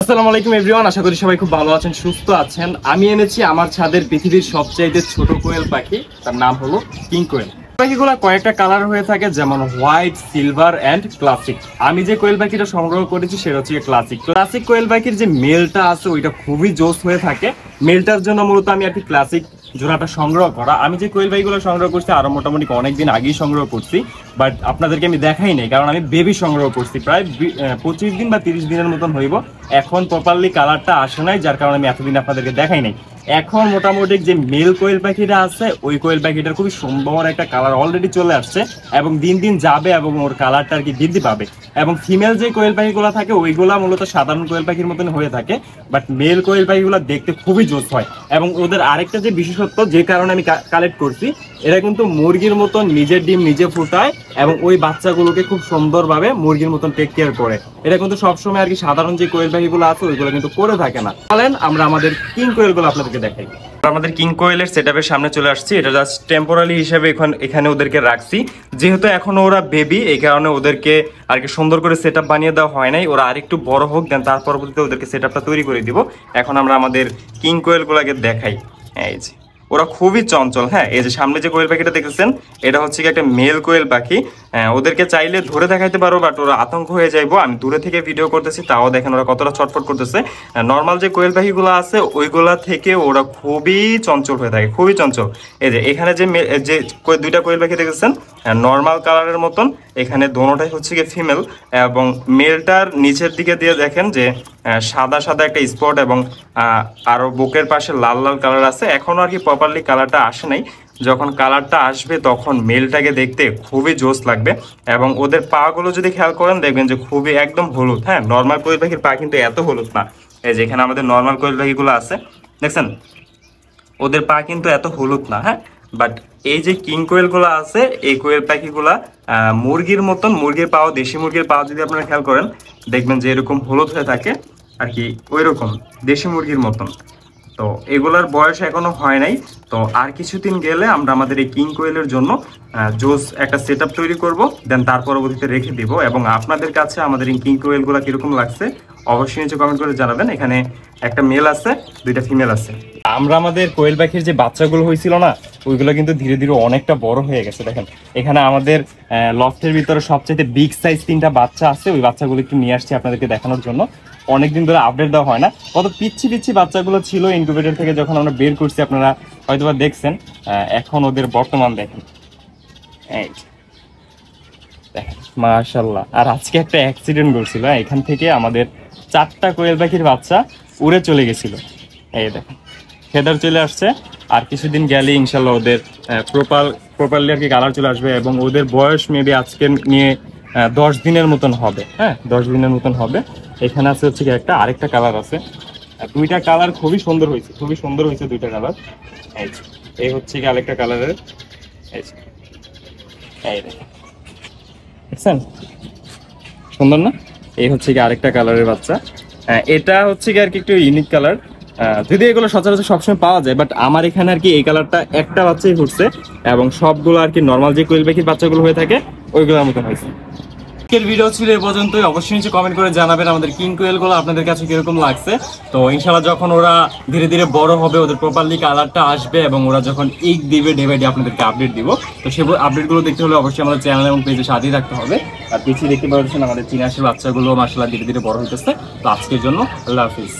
আসসালামু আলাইকুম এভরিওয়ান, আশা করি সবাই খুব ভালো আছেন, সুস্থ আছেন। আমি এনেছি আমার ছাদের পৃথিবীর সবচাইতে ছোট কোয়েল পাখি, তার নাম হলো কিং কোয়েল। পাখিগুলো কয়েকটা কালার হয়ে থাকে, যেমন হোয়াইট, সিলভার এন্ড ক্লাসিক। আমি যে কোয়েল পাখিটা সংগ্রহ করেছি সেটা হচ্ছে ক্লাসিক কোয়েল পাখির যে মেলটা আছে ওইটা খুবই জোস হয়ে থাকে। মেলটার জন্য মূলত আমি আর কি ক্লাসিক জোড়াটা সংগ্রহ করা। আমি যে কোয়েল পাখিগুলো সংগ্রহ করছি আরো মোটামুটি অনেকদিন আগেই সংগ্রহ করছি, বাট আপনাদেরকে আমি দেখাই নাই, কারণ আমি বেবি সংগ্রহ করছি প্রায় 25 দিন বা 30 দিনের মতন হইব। এখন প্রপারলি কালারটা আসে নাই, যার কারণে আমি এতদিন আপনাদেরকে দেখাই নাই। এখন মোটামুটি যে মেল কোয়েল পাখিটা আছে ওই কোয়েল পাখিটার খুবই সুন্দর একটা কালার অলরেডি চলে আসছে এবং দিন দিন যাবে এবং ওর কালারটা আর কি বৃদ্ধি পাবে। এবং ফিমেল যে কোয়েল পাখিগুলো থাকে ওইগুলা মূলত সাধারণ কোয়েল পাখির মতন হয়ে থাকে, বাট মেল কোয়েল পাখিগুলো দেখতে খুবই জোস হয়। এবং ওদের আরেকটা যে বিশেষত্ব, যে কারণে আমি কালেক্ট করছি, এরা কিন্তু মুরগির মতন নিজের ডিম নিজে ফুটায় এবং ওই বাচ্চাগুলোকে খুব সুন্দরভাবে মুরগির মতন টেক কেয়ার করে। এটা কিন্তু সবসময় আর কি সাধারণ যে কোয়েল পাখিগুলো আছে ওইগুলো কিন্তু করে থাকে না। চলেন আমরা আমাদের কিং কোয়েলগুলো আপনাদেরকে দেখাই। আমাদের কিং কোয়েলের সেটআপের সামনে চলে আসছি। এটা জাস্ট টেম্পোরারি হিসেবে এখানে ওদেরকে রাখছি, যেহেতু এখনো ওরা বেবি, এই কারণে ওদেরকে আর কি সুন্দর করে সেটআপ বানিয়ে দেওয়া হয় নাই। ওরা আরেকটু বড় হোক, দেন তার পরবর্তীতে ওদেরকে সেটআপটা তৈরি করে দিব। এখন আমরা আমাদের কিং কোয়েলগুলোকে দেখাই। এই যে ওরা খুবই চঞ্চল। হ্যাঁ, এই যে সামনে যে কোয়েল পাখিটা দেখতেছেন এটা হচ্ছে কি একটা মেল কোয়েল পাখি। ওদেরকে চাইলে ধরে দেখাইতে পারো, বাট ওরা আতঙ্ক হয়ে যাইবো। আমি দূরে থেকে ভিডিও করতেছি, তাও দেখেন ওরা কতটা ছটফট করতেছে। নর্মাল যে কোয়েল পাখিগুলো আছে ওইগুলা থেকে ওরা খুবই চঞ্চল হয়ে থাকে, খুবই চঞ্চল। এই যে এখানে যে দুইটা কোয়েল পাখি দেখতেছেন নর্মাল কালারের মতন, এখানে দোনোটাই হচ্ছে কি ফিমেল। এবং মেলটার নিচের দিকে দিয়ে দেখেন যে সাদা সাদা একটা স্পট এবং আরো বুকের পাশে লাল লাল কালার আছে। এখনো আর কি প্রপারলি কালারটা আসে নাই। যখন কালারটা আসবে তখন মেলটাকে দেখতে খুবই জোস লাগবে। এবং ওদের পা গুলো যদি খেয়াল করেন দেখবেন যে খুবই একদম হলুদ। হ্যাঁ, নর্মাল কোয়েল পাখির পা কিন্তু এত হলুদ না। এই যে এখানে আমাদের নর্মাল কোয়েল পাখিগুলো আছে দেখছেন, ওদের পা কিন্তু এত হলুদ না। হ্যাঁ, বাট এই যে কিং কোয়েলগুলো আছে এই কোয়েল পাখিগুলা মুরগির মতন, মুরগির পাও, দেশি মুরগির পাও যদি আপনারা খেয়াল করেন দেখবেন যে এরকম হলুদ হয়ে থাকে আর কি, ওই রকম দেশি মুরগির মতন। তো এগুলার বয়স এখনো হয় নাই। তো আর কিছুদিন গেলে আমরা আমাদের এই কিং কোয়েলের জন্য জোস একটা সেটআপ তৈরি করব, দেন তার পরবর্তীতে রেখে দিব। এবং আপনাদের কাছে আমাদের এই কিং কোয়েলগুলো কিরকম লাগছে অবশ্যই নিচে কমেন্ট করে জানাবেন। এখানে একটা মেল আছে, দুইটা ফিমেল আছে। আমরা আমাদের কোয়েল পাখির যে বাচ্চাগুলো হয়েছিল না ওইগুলো কিন্তু ধীরে ধীরে অনেকটা বড় হয়ে গেছে। দেখেন এখানে আমাদের লফটের ভিতরে সবচেয়ে বিগ সাইজ 3টা বাচ্চা আছে। ওই বাচ্চাগুলো একটু নিয়ে আসছি আপনাদেরকে দেখানোর জন্য। অনেকদিন ধরে আপডেট দেওয়া হয় না। কত পিচ্ছি বাচ্চাগুলো ছিল ইনকিউবেটর থেকে যখন আমরা বের করছি, আপনারা হয়তোবা দেখছেন। এখন ওদের বর্তমান দেখেন, এই দেখেন মাশাআল্লাহ। আর আজকে একটা অ্যাক্সিডেন্ট করছিল, এখান থেকে আমাদের 4টা কোয়েল পাখির বাচ্চা উড়ে চলে গেছিল। এই দেখেন ফেদার চলে আসছে, আর কিছুদিন গেলে ইনশাল্লাহ ওদের প্রপারলি আর কি কালার চলে আসবে। এবং ওদের বয়স মেবি আজকে নিয়ে 10 দিনের মতন হবে। হ্যাঁ, 10 দিনের মতন হবে। এখানে আছে হচ্ছে কি আরেকটা কালার আছে। দুইটা কালার খুবই সুন্দর হয়েছে, খুবই সুন্দর হয়েছে দুইটা কালার। এই হচ্ছে কি আরেকটা কালারের, এই দেখছেন সুন্দর না? এই হচ্ছে কি আরেকটা কালারের বাচ্চা। এটা হচ্ছে কি আর কি একটু ইউনিক কালার, যদি এগুলো সচরাচর সবসময় পাওয়া যায়, বাট আমার এখানে আর কি এই কালারটা একটা বাচ্চাই ফুটছে এবং সবগুলো আর কি নর্মাল যে কোয়েল পাখির বাচ্চাগুলো হয়ে থাকে ওইগুলোর মতন হয়েছে। আজকের ভিডিও ছিল এই পর্যন্তই। অবশ্যই নিচে কমেন্ট করে জানাবেন আমাদের কিং কোয়েলগুলো আপনাদের কাছে কিরকম লাগছে। তো ইনশাআল্লাহ যখন ওরা ধীরে ধীরে বড় হবে, ওদের প্রপারলি কালারটা আসবে এবং ওরা যখন ইক দিবে ডে বাই ডে আপনাদেরকে আপডেট দিব। তো সেই আপডেটগুলো দেখতে হলে অবশ্যই আমাদের চ্যানেল এবং পেজে সাথেই রাখতে হবে। আর পিছিয়ে দেখতে পাচ্ছেন আমাদের চীনাশের বাচ্চাগুলো মাশাআল্লাহ ধীরে ধীরে বড় হইতেছে। তো আজকের জন্য আল্লাহ হাফিজ।